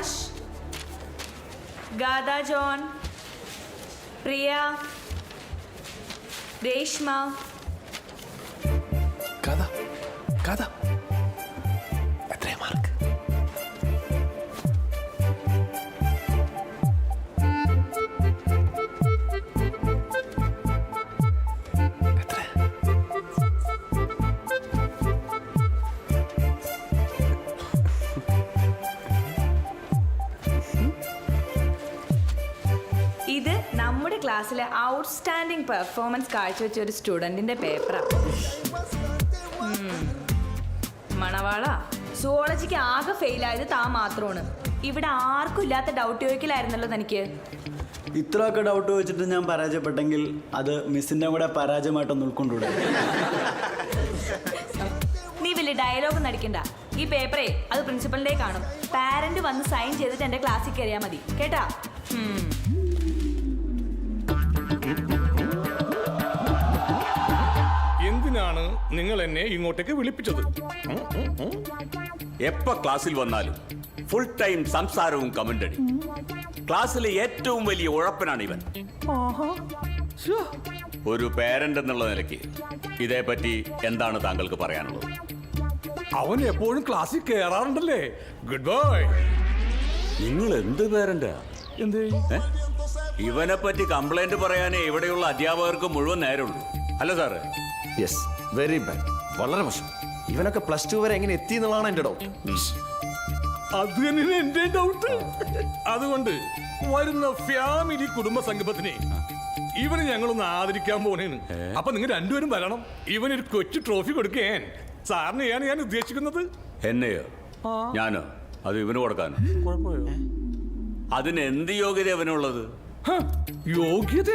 Prakash, Gada John, Priya, Reshma. Gada. എത്രയാ mark? ഇത് നമ്മുടെ ക്ലാസ്സിലെ ഔട്ട്സ്റ്റാൻഡിംഗ് പെർഫോമൻസ് കാഴ്ചവെച്ച ഒരു സ്റ്റുഡൻറ്റിൻ്റെ പേപ്പറാണ്. മണവാള, സുവോളജിക്ക് ആകെ ഫെയിലായത് താൻ മാത്രമാണ്. ഇവിടെ ആർക്കും ഇല്ലാത്ത ഡൗട്ട് ചോദിക്കലായിരുന്നല്ലോ തനിക്ക്. ഇത്രയൊക്കെ ഡൗട്ട് ചോദിച്ചിട്ട് ഞാൻ പരാജയപ്പെട്ടെങ്കിൽ അത് മിസ്സിൻ്റെ കൂടെ പരാജയമായിട്ടൊന്ന് ഉൾക്കൊണ്ടൂടെ? നീ വലിയ ഡയലോഗ് നടിക്കണ്ട. ഈ പേപ്പറേ അത് പ്രിൻസിപ്പലിൻ്റെ കാണും. പാരന്റ് വന്ന് സൈൻ ചെയ്തിട്ട് എൻ്റെ ക്ലാസ്സിൽ കയറിയാൽ മതി, കേട്ടാ? എന്തിനാണ് നിങ്ങൾ എന്നെ ഇങ്ങോട്ടേക്ക് വിളിപ്പിച്ചത്? എപ്പോ ക്ലാസ്സിൽ വന്നാലും ഫുൾ ടൈം സംസാരവും കമന്റടി. ക്ലാസ്സിലെ ഏറ്റവും വലിയ ഉഴപ്പനാണ് ഇവൻ. ഒരു പേരന്റ് എന്നുള്ള നിലയ്ക്ക് ഇതേപ്പറ്റി എന്താണ് താങ്കൾക്ക് പറയാനുള്ളത്? അവൻ എപ്പോഴും ക്ലാസ്സിൽ കയറാറുണ്ടല്ലേ. Good boy. നിങ്ങൾ എന്ത് പേരന്റാ? എന്തേ? ഇവനെ പറ്റി കംപ്ലൈന്റ് പറയാനേ ഇവിടെയുള്ള അധ്യാപകർക്ക് മുഴുവൻ നേരമുള്ളൂ, അല്ല സാറേ? Yes, very bad. വളരെ മോശം. ഇവനൊക്കെ +2 വരെ എങ്ങനെ എത്തി എന്നുള്ളതാണ് എന്റെ ഡൗട്ട്. അത് തന്നെയാണ് എന്റെ ഡൗട്ട്. അതുകൊണ്ട് വരുന്ന ഫാമിലി കുടുംബ സംഗമത്തിനെ ഇവന് ഞങ്ങളൊന്ന് ആദരിക്കാൻ പോണേന്. അപ്പൊ നിങ്ങൾ രണ്ടുപേരും വരണം. ഇവനൊരു കൊച്ചു ട്രോഫി കൊടുക്കാൻ സാറിനെയാണ് ഞാൻ ഉദ്ദേശിക്കുന്നത്. എന്നെയോ? ഞാനോ? അത് ഇവന് കൊടുക്കാനോ? അതിന് എന്ത് യോഗ്യത അവനുള്ളത്? യോഗ്യത?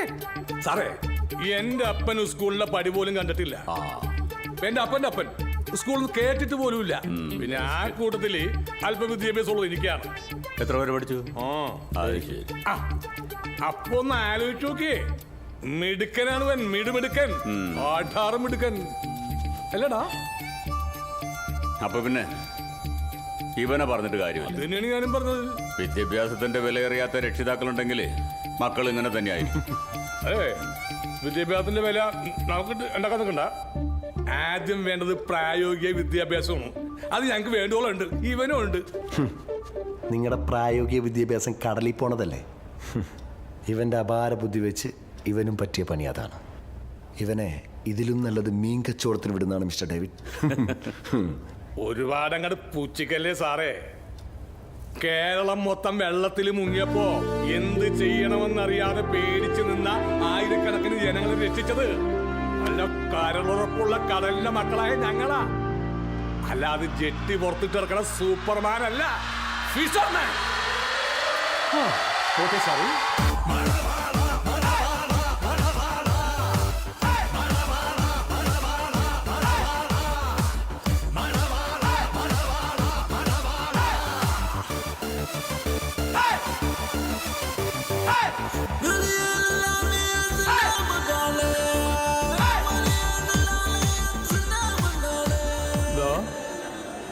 സാറേ, എന്റെ അപ്പൻ സ്കൂളിലെ പടി പോലും കണ്ടിട്ടില്ല. എന്റെ അപ്പന്റെ അപ്പൻ സ്കൂളിൽ കേട്ടിട്ട് പോലും ഇല്ല. പിന്നെ ആ കൂട്ടത്തില് അല്പ വിദ്യാഭ്യാസമുള്ളത് എനിക്കാണ്. എത്ര പേര് പഠിച്ചു? അപ്പൊ ഒന്ന് ആലോചിച്ച് നോക്കിയേ. മിടുക്കനാണ് അവൻ, മിടുമിടുക്കൻ, ആഠാറ് മിടുക്കൻ അല്ലടാ. അപ്പൊ പിന്നെ ഇവനെ പറഞ്ഞിട്ട് കാര്യമില്ല. തന്നെയാണ് ഞാനും പറഞ്ഞത്. വിദ്യാഭ്യാസത്തിന്റെ വിലയേറിയാത്ത രക്ഷിതാക്കളുണ്ടെങ്കിൽ മക്കൾ ഇങ്ങനെ തന്നെയായിരിക്കും. വിദ്യാഭ്യാസത്തിന്റെ വില നമുക്ക് ഉണ്ടാക്കാൻ നിൽക്കണ്ട. ആദ്യം വേണ്ടത് പ്രായോഗിക വിദ്യാഭ്യാസമാണ്. അത് ഞങ്ങൾക്ക് വേണ്ടോളം ഉണ്ട്, ഇവനും ഉണ്ട്. നിങ്ങളുടെ പ്രായോഗിക വിദ്യാഭ്യാസം കടലിൽ പോണതല്ലേ? ഇവന്റെ അപാര ബുദ്ധി വെച്ച് ഇവനും പറ്റിയ പണി അതാണ്. ഇവനെ ഇതിലും നല്ലത് മീൻ കച്ചവടത്തിന് വിടുന്നതാണ് മിസ്റ്റർ ഡേവിഡ്. ഒരുപാട് അങ്ങോട്ട് പൂച്ചിക്കല്ലേ സാറേ. കേരളം മൊത്തം വെള്ളത്തിൽ മുങ്ങിയപ്പോ എന്ത് ചെയ്യണമെന്നറിയാതെ പേടിച്ചു നിന്ന ആയിരക്കണക്കിന് ജനങ്ങളെ രക്ഷിച്ചത് നല്ല കരളുറപ്പുള്ള കടലിന്റെ മക്കളായ ഞങ്ങളാ. അല്ലാതെ ജെട്ടി പുറത്തിട്ടിറക്കണ സൂപ്പർമാൻ അല്ല, ഫിഷർമാൻ. ഓക്കെ സാറി.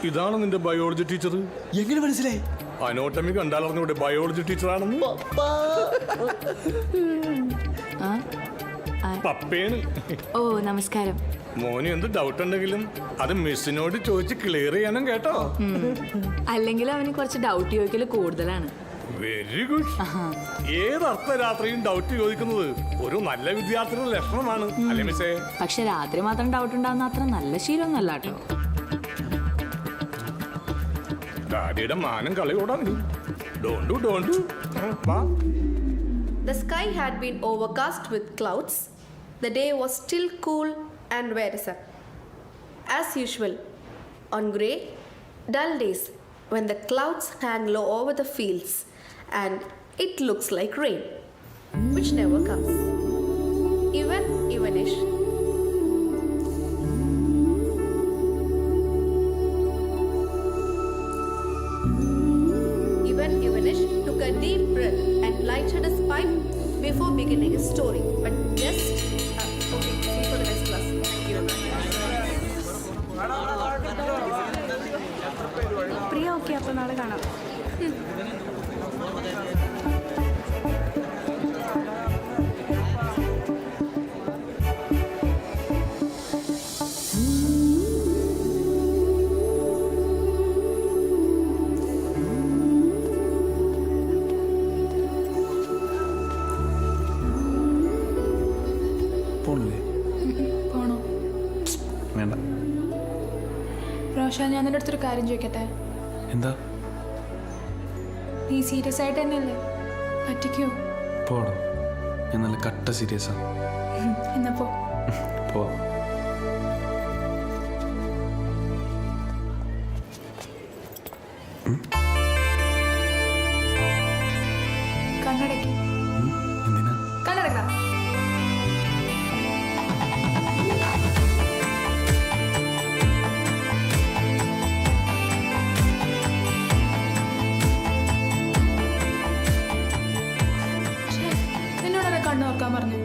ഇതാണ് നിന്റെ ബയോളജി ടീച്ചർ. എങ്ങനെ മനസ്സിലായി? Anatomy കണ്ടാലറിഞ്ഞൂടെ biology ടീച്ചറാണെന്ന്? പപ്പേണ്. ഓ, നമസ്കാരം. മോന് എന്ത് ഡൗട്ട് ഉണ്ടെങ്കിലും അത് മിസ്സിനോട് ചോദിച്ച് ക്ലിയർ ചെയ്യണം കേട്ടോ. അല്ലെങ്കിൽ അവന് കുറച്ച് ഡൗട്ട് ചോദിക്കൽ കൂടുതലാണ്. Very good. ഏത് അർദ്ധരാത്രിയും ഡൗട്ട് ചോദിക്കുന്നത് ഒരു നല്ല വിദ്യാർത്ഥിയുടെ ലക്ഷണമാണ്, അല്ലേ മിസ്സേ? പക്ഷെ രാത്രി മാത്രം ഡൗട്ട് ഉണ്ടാകുന്ന അത്ര നല്ല ശീലമൊന്നല്ല കേട്ടോ. ഡാഡിയുടെ മാനം കളിയോടാ നീ. ഡോണ്ടു. The sky had been overcast with clouds. The day was still cool and wearisome. As usual, on grey, dull days when the clouds hang low over the fields and it looks like rain, which never comes. Evenish. Evenish took a deep breath and lighted his pipe before beginning his story. But just okay, see you for the next class. Thank you. Priya, okay, അപ്പോൾ നാളെ കാണാം. പോണില്ലേ? പോണോ? വേണ്ട. Rocher, ഞാൻ നിന്റെ അടുത്തൊരു കാര്യം ചോദിക്കട്ടെ? എന്താ? നീ സീരിയസ് ആയിട്ട് തന്നെയല്ലേ? പറ്റിക്കോ? പോടോ, ഞാൻ നല്ല കട്ട സീരിയസാ. എന്നപ്പോ പോവാ. കണ്ണടയ്ക്ക്. എന്തിനാ? കണ്ണടക്കാം. എന്നോടൊക്കെ കണ്ണു നോക്കാൻ പറഞ്ഞു.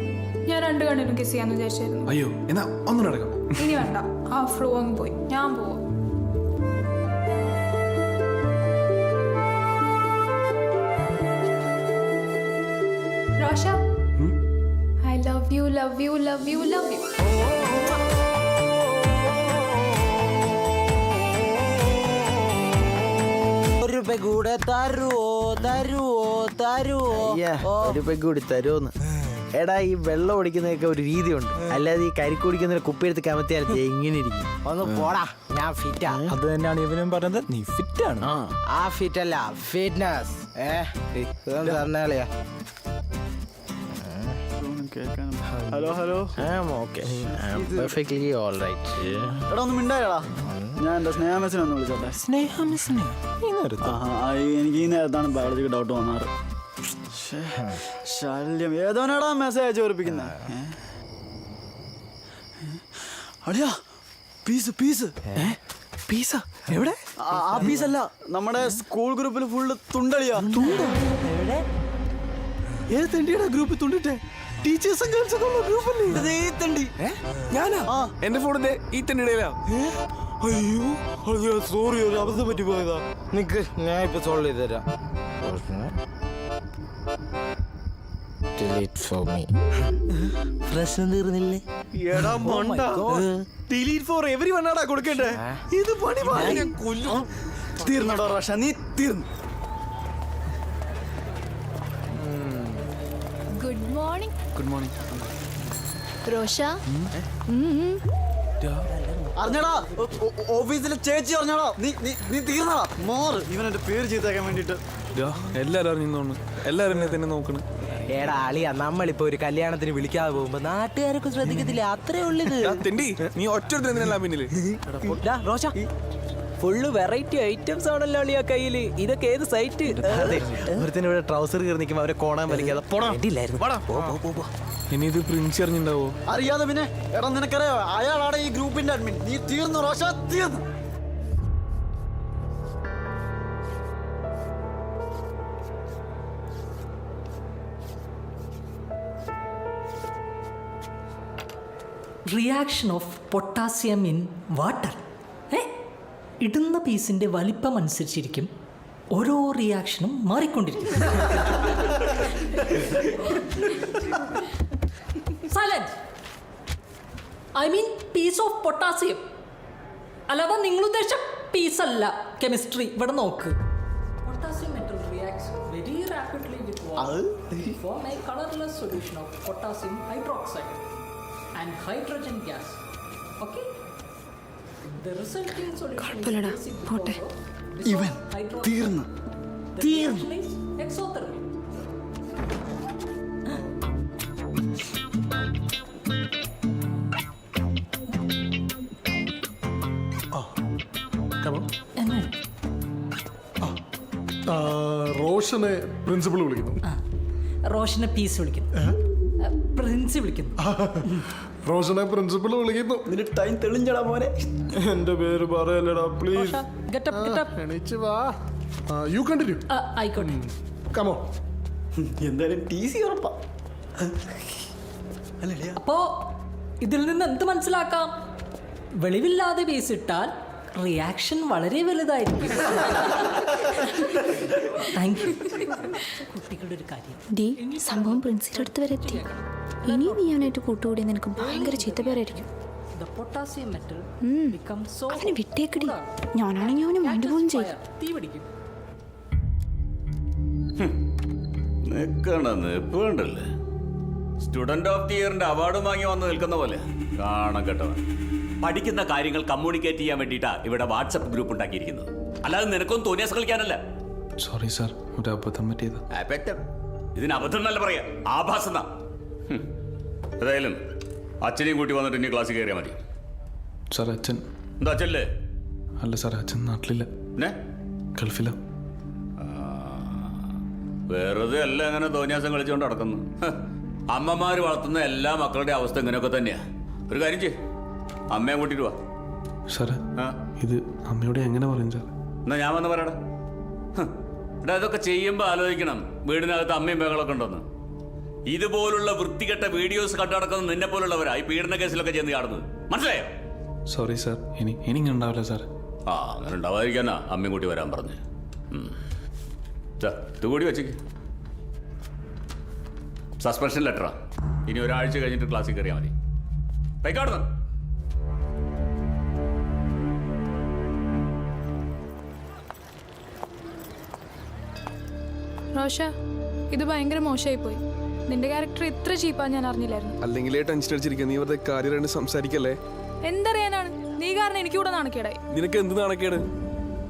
ഞാൻ 2 കണ്ണിനും കിസ് ചെയ്യാന്ന് വിചാരിച്ചായിരുന്നു. അയ്യോ, എന്നാ ഒന്നും നടക്കാം. ഇനി വേണ്ട, ആ ഫ്ലോ അങ്ങ് പോയി. ഞാൻ പോവാ. Rocher, I love you, love you, love you, love you. ഒരു കൂടെ ഒരു കൂടി തരുമോന്ന്. എടാ, ഈ വെള്ളം ഒടിക്കുന്നതൊക്കെ ഒരു രീതിയുണ്ട്. അല്ലാതെ ഈ കരിക്ക് കുടിക്കുന്ന കുപ്പിയെടുത്ത് കമത്തിയാൽ എങ്ങനെ ഇരിക്കും? ഒന്ന് പോടാ, ഞാൻ ഫിറ്റാ. അത് തന്നെയാണ് ഇവനും പറഞ്ഞത്, നീ ഫിറ്റ് ആണ്. ആ ഫിറ്റ് അല്ല, ഫിറ്റ്നസ്. തന്നാളിയാ. Hello hello. Perfectly all right. എടാ ഒന്ന് മിണ്ടായടാ. ഞാൻ എൻ്റെ സ്നേഹമെസ്സിനെ ഒന്ന് വിളിച്ചോട്ടെ. സ്നേഹമിസ്സിനെ എനിക്ക് ഈ നേരത്താണ് ബയോളജിക്ക് ഡൗട്ട് വന്നാറ്. ശല്യം. ഏതോനാടാ മെസ്സേജ് അയച്ചു ഓർപ്പിക്കുന്നത്? അടിയാ, പീസ് പീസ്. പീസ എവിടെ? ആ പീസല്ല, നമ്മുടെ സ്കൂൾ ഗ്രൂപ്പിൽ ഫുള്ള് തുണ്ടളിയാ. ഏത് തെണ്ടിയുടെ ഗ്രൂപ്പിൽ തുണ്ടിട്ടെ? ടീച്ചേഴ്സും ഗേൾസും ഉള്ള ഗ്രൂപ്പല്ലേ? തണ്ടി ഞാനാ? എന്റെ ഫോണിന്റെ ഈ തെന്നിടയിലാ. അയ്യോ സോറി, ഒരു അബദ്ധം പറ്റി പോയതാ. നിക്ക്, ഞാൻ ഇപ്പൊ സോൾവ് ചെയ്ത് തരാം. പ്രശ്നം തീർന്നില്ലേ? എടാ മണ്ട, ഡിലീറ്റ് ഫോർ എവരി വൺ ആടാ കൊടുക്കണ്ടേ? ഇത് പണി കൊല്ലും. തീർന്നടോ റോഷ, നീ തീർന്നു. Good morning. Good morning. Rosha, അറിഞ്ഞടാ, ഓഫീസിലെ ചേച്ചി അറിഞ്ഞടാ. നീ തീർന്നടാ. മാറ്. ഇവൻ എന്റെ പേര് ചെയ്തേക്കാൻ വേണ്ടിട്ട്. എല്ലാരും അറിഞ്ഞോണ്ട് എല്ലാരും എന്നെ തന്നെ നോക്കണ്. എടാ അളിയാ, നമ്മളിപ്പോ ഒരു കല്യാണത്തിന് വിളിക്കാതെ പോകുമ്പോ നാട്ടുകാരൊക്കെ ശ്രദ്ധിക്കത്തില്ല, അത്രേ ഉള്ളത്. തെണ്ടി, നീ ഒറ്റ പിന്നില്. റോഷ, ഫുള്ള് വെറൈറ്റി ഐറ്റംസ് ആണല്ലോ അളിയാ കയ്യില്. ഇതൊക്കെ ഏത് സൈറ്റ്? ഒരുത്തിനിവിടെ ട്രൗസർ കയറി നിൽക്കുമ്പോ അവരെ കോണാൻ വലിക്കാതെ ഇനി ഇത് പ്രിൻസ് അറിഞ്ഞിണ്ടാവോ? അറിയാതെ പിന്നെ. എടാ നിനക്കറിയോ, അയാളാണ് ഈ ഗ്രൂപ്പിന്റെ അഡ്മിൻ. നീ തീർന്നു റോഷ, തീർന്നു. Reaction of potassium in water. ഇടുന്ന പീസിൻ്റെ വലിപ്പം അനുസരിച്ചിരിക്കും ഓരോ റിയാക്ഷനും മാറിക്കൊണ്ടിരിക്കും. Silent. I mean piece of potassium. അല്ലാതെ നിങ്ങൾ ഉദ്ദേശിച്ച പീസല്ല. കെമിസ്ട്രി ഇവിടെ നോക്ക്. Potassium metal reacts very rapidly with water to form a colorless solution of potassium hydroxide and hydrogen gas. Okay? The resulting solution is basic because of ഇവൻ തീർന്നു. the reaction is exothermic. റോഷനെ principal വിളിക്കുന്നു. റോഷനെ piece വിളിക്കുന്നു. Prince വിളിക്കുന്നു. റോഷനെ principal വിളിക്കുന്നു. നിന്റെ time തെളിഞ്ഞടാ മോനെ. എന്റെ പേര് പറയല്ലടാ please. Get up, get up. എണീച്ച് വാ. You continue. ആയിക്കോട്ടെ. കമോ. എന്തായാലും TC ഉറപ്പാ. അപ്പോ ഇതിൽ നിന്ന് എന്ത് മനസ്സിലാക്കാം? വെളിവില്ലാതെ പീസ് ഇട്ടാൽ റിയാക്ഷൻ വളരെ വലുതായിരിക്കും. Thank you. കുട്ടികളുടെ ഒരു കാര്യം. ഡി സംഭവം പ്രിൻസിന്റെ അടുത്ത് വരെ എത്തി. ഇനി നീ അവനായിട്ട് കൂട്ടുകൂടി നിനക്ക് ഭയങ്കര ചീത്തപ്പേരായിരിക്കും. The potassium metal becomes so അവനെ വിട്ടേക്കടി. ഞാനാണെങ്കിൽ അവന് വേണ്ടി പോലും ചെയ്യും. തീ പിടിക്കും. നിൽക്കണ്ടല്ലേ സ്റ്റുഡന്റ് ഓഫ് ദി ഇയറിന്റെ അവാർഡ് വാങ്ങി വന്ന് നിൽക്കുന്ന പോലെ കാണാൻ കേട്ടവൻ. പഠിക്കുന്ന കാര്യങ്ങൾ കമ്മ്യൂണിക്കേറ്റ് ചെയ്യാൻ വേണ്ടിയിട്ടാ ഇവിടെ വാട്സപ്പ് ഗ്രൂപ്പ് ഉണ്ടാക്കിയിരിക്കുന്നത്. അല്ലാതെ നിനക്കൊന്നും തോന്നിയാസ് കളിക്കാനല്ല. സോറി സാർ, ഒരു അബദ്ധം പറ്റിയത്. ഇതിന് അബദ്ധം എന്നല്ല പറയാ, ആഭാസം. ഏതായാലും അച്ഛനെയും കൂട്ടി വന്നിട്ട് ഇനി ക്ലാസ്സിൽ കയറിയാൽ മതി. സാർ അച്ഛൻ എന്താ അച്ഛല്ലേ? അല്ല സാർ, അച്ഛൻ നാട്ടിലില്ല, ഗൾഫില. വെറുതെ അല്ല അങ്ങനെ തോന്നിയാസം കളിച്ചുകൊണ്ട് നടക്കുന്നു. അമ്മമാര് വളർത്തുന്ന എല്ലാ മക്കളുടെ അവസ്ഥ ഇങ്ങനെയൊക്കെ തന്നെയാ. ഒരു കാര്യം ചെയ്യ്, അമ്മയെ കൂട്ടിട്ട് വാ. സാറേ ഇത് അമ്മയോട് എങ്ങനെ പറയും സാർ? എന്നാ ഞാൻ വന്ന് പറയടാ. എടാ ഇതൊക്കെ ചെയ്യുമ്പോ ആലോചിക്കണം വീടിനകത്ത് അമ്മയും മകളൊക്കെ ഉണ്ടെന്ന്. ഇതുപോലുള്ള വൃത്തികെട്ട വീഡിയോസ് കണ്ടു നടക്കുന്ന നിന്നെ പോലുള്ളവരാ ഈ പീഡന കേസിലൊക്കെ ചെന്ന് കാണുന്നത്. മനസ്സിലായോ? സോറി സാർ, ഇനി ഇങ്ങനെ ഉണ്ടാവില്ല സാർ. ആ അങ്ങനെ ഉണ്ടാവാതിരിക്കാനാ അമ്മയും കൂട്ടി വരാൻ പറഞ്ഞ്. ഇത് കൂടി വെച്ചേക്ക്. സസ്പെൻഷൻ ലെറ്ററാ. ഇനി ഒരാഴ്ച കഴിഞ്ഞിട്ട് ക്ലാസ്സിൽ കയറിയാൽ മതി. പൈക്കാടുന്നു. റോഷ, ഇത് ഭയങ്കര മോശമായി പോയി. നിന്റെ ക്യാരക്ടർ ഇത്ര ചീപ്പാ ഞാൻ അറിഞ്ഞില്ലായിരുന്നു. അല്ലെങ്കിലേ ടെൻഷൻ അടിച്ചിരിക്കുക. നീ വെറുതെ കാര്യം സംസാരിക്കല്ലേ. എന്തറിയാനാണ്, നീ കാരണം എനിക്ക് കൂടെ നാണക്കേടായി. നിനക്ക് എന്ത് നാണക്കേട്?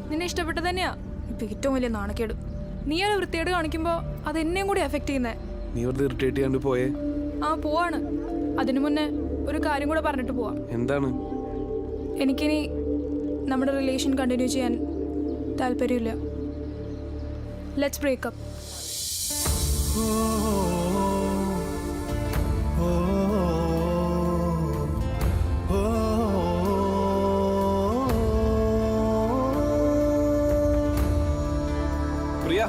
നിന്നെ ഇഷ്ടപ്പെട്ടത് തന്നെയാ ഇപ്പൊ ഏറ്റവും വലിയ നാണക്കേട്. നീ ഒരു വൃത്തിയോട് കാണിക്കുമ്പോ അത് എന്നെയും കൂടി എഫക്ട് ചെയ്യുന്നേ. നീ വെറുതെ ഇറിറ്റേറ്റ് ചെയ്യാണ്ട് പോയേ. ആ പോവാണ്. അതിനു മുന്നേ ഒരു കാര്യം കൂടെ പറഞ്ഞിട്ട് പോവാം. എന്താണ്? എനിക്കിനി നമ്മുടെ റിലേഷൻ കണ്ടിന്യൂ ചെയ്യാൻ താല്പര്യമില്ല. Let's break up. പ്രിയ,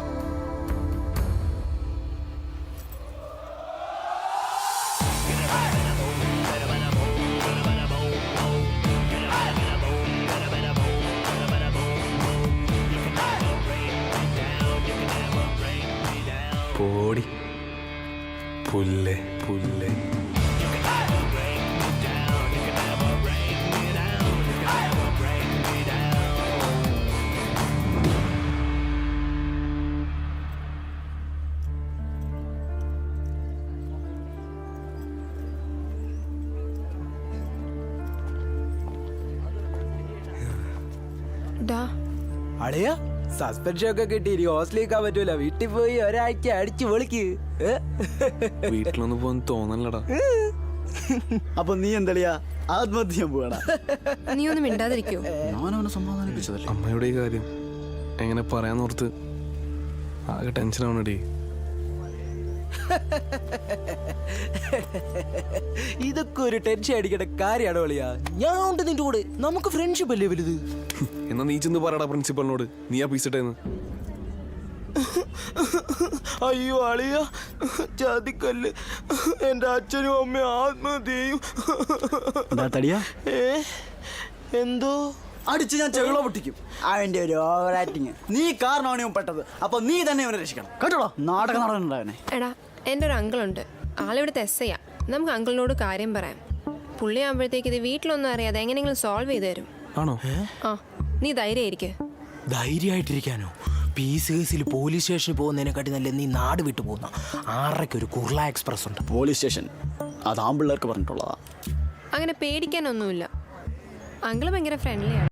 പോടി പുല്ലേ പുല്ലേ. അളിയാ, സസ്പെൻഷൻ ഒക്കെ കിട്ടി. ഹോസ്റ്റലിലേക്കാൻ പറ്റൂല. വീട്ടിൽ പോയി ഒരാഴ്ച അടിച്ചു പൊളിക്ക്. വീട്ടിലൊന്നും പോകാൻ തോന്നലടാ. അപ്പൊ നീ എന്തളിയാ ആത്മഹത്യ പോവാടാ? നീ ഒന്നും മിണ്ടാതിരിക്കോ? ഞാനവനെ സമാധാനിപ്പിച്ചതല്ലേ. അമ്മയുടെ ഈ കാര്യം എങ്ങനെ പറയാന്നോർത്ത് ആകെ ടെൻഷൻ ആവണടി. ഇതൊക്കെ ഒരു ടെൻഷൻ അടിക്കേണ്ട കാര്യമാണോ അളിയാ? ഞാൻ ഉണ്ട് നിന്റെ കൂടെ. നമുക്ക് ഫ്രണ്ട്ഷിപ്പ് അല്ലേ വലുത്. എന്നാ നീ ചെന്ന് പറയടാ പ്രിൻസിപ്പളിനോട്, നീ ആ പീസ് ഇട്ടേന്ന്. അയ്യോ അളിയ, ചതിക്കല്ല്. എന്റെ അച്ഛനും അമ്മയും ആത്മഹത്യ ചെയ്യും. എന്തോ അടിച്ച് ഞാൻ ചെവിള പൊട്ടിക്കും. അവന്റെ ഒരു ഓവർ ആക്ടിങ്. നീ കാരണമാണ് ഇവൻ പെട്ടത്. അപ്പൊ നീ തന്നെ ഇവനെ രക്ഷിക്കണം കേട്ടോടാ. നാടക നടനുണ്ടാവനെ. എടാ, എൻ്റെ ഒരു അങ്കിളുണ്ട്. ആളിവിടുത്തെ എസ്ഐയാ. നമുക്ക് അങ്കിളിനോട് കാര്യം പറയാം. പുള്ളി ആകുമ്പോഴത്തേക്ക് ഇത് വീട്ടിലൊന്നും അറിയാതെ എങ്ങനെയെങ്കിലും സോൾവ് ചെയ്ത് തരും. ആണോ? ആ, നീ ധൈര്യമായിരിക്കെ. ധൈര്യമായിട്ടിരിക്കാനോ? പീസ് കേസിൽ പോലീസ് സ്റ്റേഷനിൽ പോകുന്നതിനെക്കാട്ടി നല്ല നീ നാട് വിട്ടു പോകുന്ന 6:30 ഒരു കുർള എക്സ്പ്രസ് ഉണ്ട്. പോലീസ് സ്റ്റേഷൻ അത് ആമ്പിള്ളേർക്ക് പറഞ്ഞിട്ടുള്ളതാ. അങ്ങനെ പേടിക്കാനൊന്നുമില്ല. അങ്കിള് ഭയങ്കര ഫ്രണ്ട്ലിയാണ്.